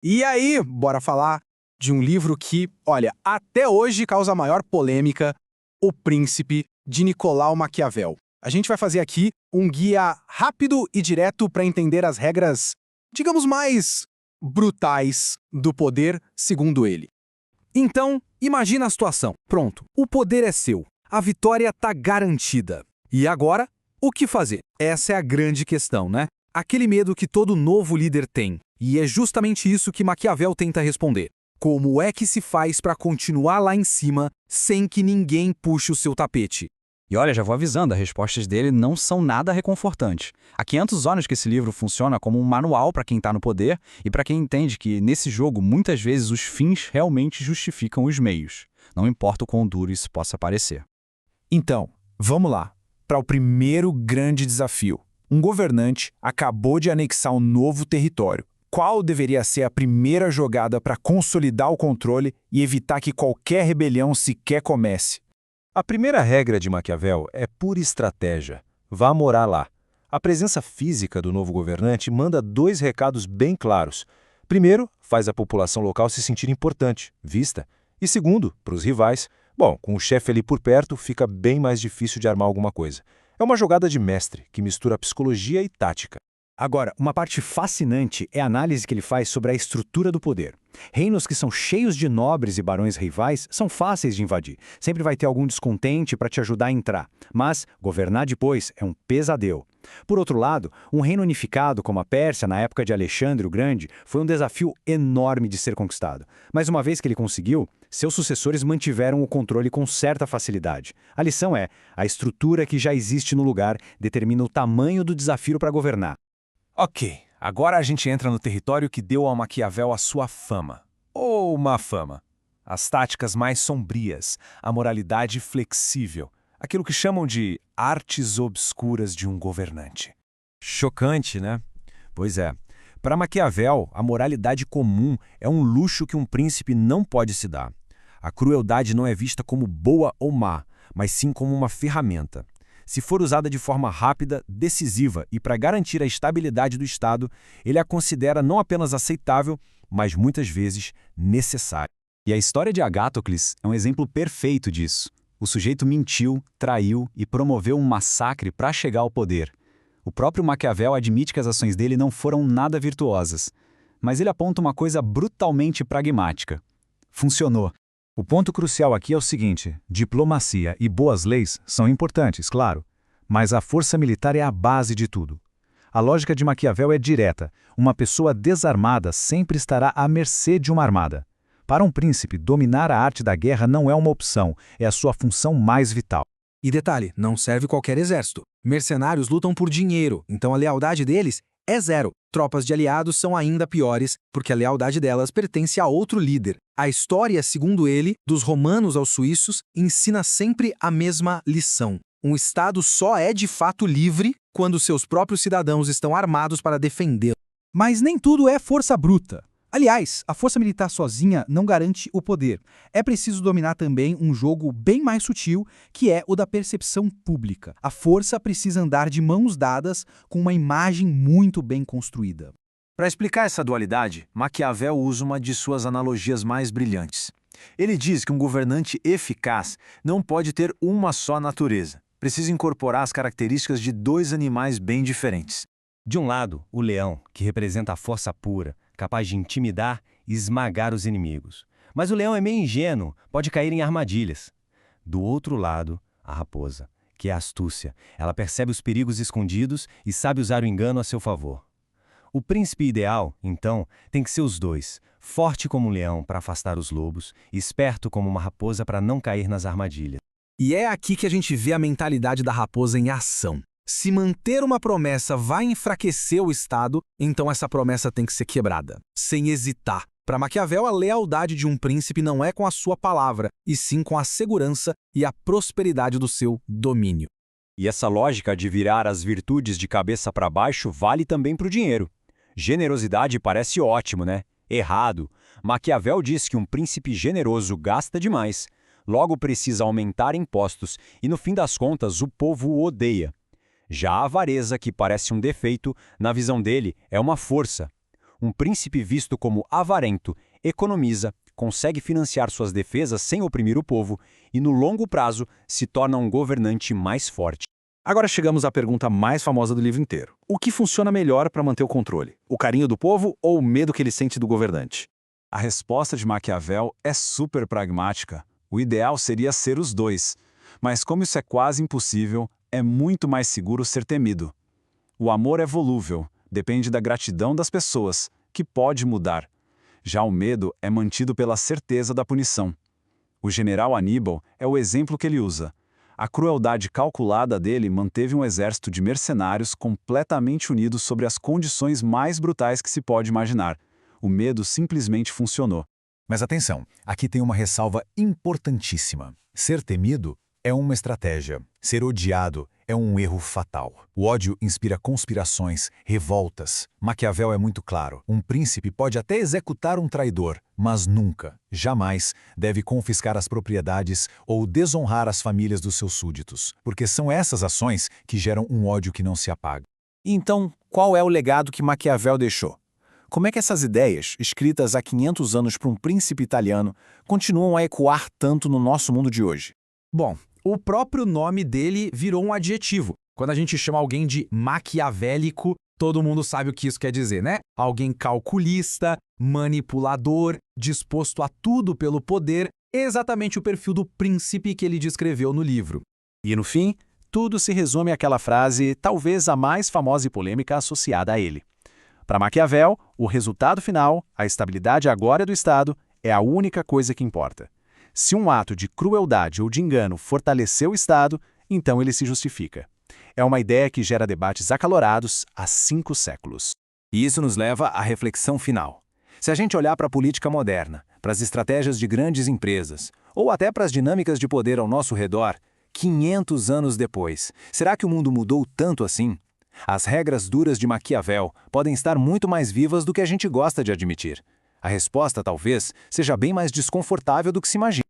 E aí, bora falar de um livro que, olha, até hoje causa a maior polêmica, O Príncipe, de Nicolau Maquiavel. A gente vai fazer aqui um guia rápido e direto para entender as regras, digamos, mais brutais do poder, segundo ele. Então, imagina a situação. Pronto, o poder é seu. A vitória tá garantida. E agora, o que fazer? Essa é a grande questão, né? Aquele medo que todo novo líder tem. E é justamente isso que Maquiavel tenta responder. Como é que se faz para continuar lá em cima sem que ninguém puxe o seu tapete? E olha, já vou avisando, as respostas dele não são nada reconfortantes. Há 500 anos que esse livro funciona como um manual para quem está no poder e para quem entende que, nesse jogo, muitas vezes os fins realmente justificam os meios. Não importa o quão duro isso possa parecer. Então, vamos lá, para o primeiro grande desafio. Um governante acabou de anexar um novo território. Qual deveria ser a primeira jogada para consolidar o controle e evitar que qualquer rebelião sequer comece? A primeira regra de Maquiavel é pura estratégia. Vá morar lá. A presença física do novo governante manda dois recados bem claros. Primeiro, faz a população local se sentir importante, vista. E segundo, para os rivais, bom, com o chefe ali por perto, fica bem mais difícil de armar alguma coisa. É uma jogada de mestre, que mistura psicologia e tática. Agora, uma parte fascinante é a análise que ele faz sobre a estrutura do poder. Reinos que são cheios de nobres e barões rivais são fáceis de invadir. Sempre vai ter algum descontente para te ajudar a entrar. Mas governar depois é um pesadelo. Por outro lado, um reino unificado como a Pérsia na época de Alexandre o Grande foi um desafio enorme de ser conquistado. Mas uma vez que ele conseguiu, seus sucessores mantiveram o controle com certa facilidade. A lição é, a estrutura que já existe no lugar determina o tamanho do desafio para governar. Ok, agora a gente entra no território que deu ao Maquiavel a sua fama. Ou má fama. As táticas mais sombrias, a moralidade flexível, aquilo que chamam de artes obscuras de um governante. Chocante, né? Pois é. Para Maquiavel, a moralidade comum é um luxo que um príncipe não pode se dar. A crueldade não é vista como boa ou má, mas sim como uma ferramenta. Se for usada de forma rápida, decisiva e para garantir a estabilidade do Estado, ele a considera não apenas aceitável, mas muitas vezes necessária. E a história de Agáthocles é um exemplo perfeito disso. O sujeito mentiu, traiu e promoveu um massacre para chegar ao poder. O próprio Maquiavel admite que as ações dele não foram nada virtuosas, mas ele aponta uma coisa brutalmente pragmática. Funcionou. O ponto crucial aqui é o seguinte: diplomacia e boas leis são importantes, claro, mas a força militar é a base de tudo. A lógica de Maquiavel é direta: uma pessoa desarmada sempre estará à mercê de uma armada. Para um príncipe, dominar a arte da guerra não é uma opção, é a sua função mais vital. E detalhe, não serve qualquer exército. Mercenários lutam por dinheiro, então a lealdade deles é zero. Tropas de aliados são ainda piores, porque a lealdade delas pertence a outro líder. A história, segundo ele, dos romanos aos suíços, ensina sempre a mesma lição. Um Estado só é de fato livre quando seus próprios cidadãos estão armados para defendê-lo. Mas nem tudo é força bruta. Aliás, a força militar sozinha não garante o poder. É preciso dominar também um jogo bem mais sutil, que é o da percepção pública. A força precisa andar de mãos dadas com uma imagem muito bem construída. Para explicar essa dualidade, Maquiavel usa uma de suas analogias mais brilhantes. Ele diz que um governante eficaz não pode ter uma só natureza. Precisa incorporar as características de dois animais bem diferentes. De um lado, o leão, que representa a força pura, capaz de intimidar e esmagar os inimigos. Mas o leão é meio ingênuo, pode cair em armadilhas. Do outro lado, a raposa, que é a astúcia. Ela percebe os perigos escondidos e sabe usar o engano a seu favor. O príncipe ideal, então, tem que ser os dois, forte como um leão para afastar os lobos, esperto como uma raposa para não cair nas armadilhas. E é aqui que a gente vê a mentalidade da raposa em ação. Se manter uma promessa vai enfraquecer o Estado, então essa promessa tem que ser quebrada, sem hesitar. Para Maquiavel, a lealdade de um príncipe não é com a sua palavra, e sim com a segurança e a prosperidade do seu domínio. E essa lógica de virar as virtudes de cabeça para baixo vale também para o dinheiro. Generosidade parece ótimo, né? Errado. Maquiavel diz que um príncipe generoso gasta demais, logo precisa aumentar impostos e, no fim das contas, o povo o odeia. Já a avareza, que parece um defeito, na visão dele, é uma força. Um príncipe visto como avarento, economiza, consegue financiar suas defesas sem oprimir o povo e, no longo prazo, se torna um governante mais forte. Agora chegamos à pergunta mais famosa do livro inteiro. O que funciona melhor para manter o controle? O carinho do povo ou o medo que ele sente do governante? A resposta de Maquiavel é super pragmática. O ideal seria ser os dois. Mas como isso é quase impossível, é muito mais seguro ser temido. O amor é volúvel, depende da gratidão das pessoas, que pode mudar. Já o medo é mantido pela certeza da punição. O general Aníbal é o exemplo que ele usa. A crueldade calculada dele manteve um exército de mercenários completamente unidos sobre as condições mais brutais que se pode imaginar. O medo simplesmente funcionou. Mas atenção, aqui tem uma ressalva importantíssima. Ser temido é uma estratégia. Ser odiado é um erro fatal. O ódio inspira conspirações, revoltas. Maquiavel é muito claro. Um príncipe pode até executar um traidor, mas nunca, jamais, deve confiscar as propriedades ou desonrar as famílias dos seus súditos, porque são essas ações que geram um ódio que não se apaga. Então, qual é o legado que Maquiavel deixou? Como é que essas ideias, escritas há 500 anos por um príncipe italiano, continuam a ecoar tanto no nosso mundo de hoje? Bom, o próprio nome dele virou um adjetivo. Quando a gente chama alguém de maquiavélico, todo mundo sabe o que isso quer dizer, né? Alguém calculista, manipulador, disposto a tudo pelo poder, exatamente o perfil do príncipe que ele descreveu no livro. E no fim, tudo se resume àquela frase, talvez a mais famosa e polêmica associada a ele. Para Maquiavel, o resultado final, a estabilidade e a glória do Estado, é a única coisa que importa. Se um ato de crueldade ou de engano fortaleceu o Estado, então ele se justifica. É uma ideia que gera debates acalorados há 5 séculos. E isso nos leva à reflexão final. Se a gente olhar para a política moderna, para as estratégias de grandes empresas, ou até para as dinâmicas de poder ao nosso redor, 500 anos depois, será que o mundo mudou tanto assim? As regras duras de Maquiavel podem estar muito mais vivas do que a gente gosta de admitir. A resposta, talvez, seja bem mais desconfortável do que se imagina.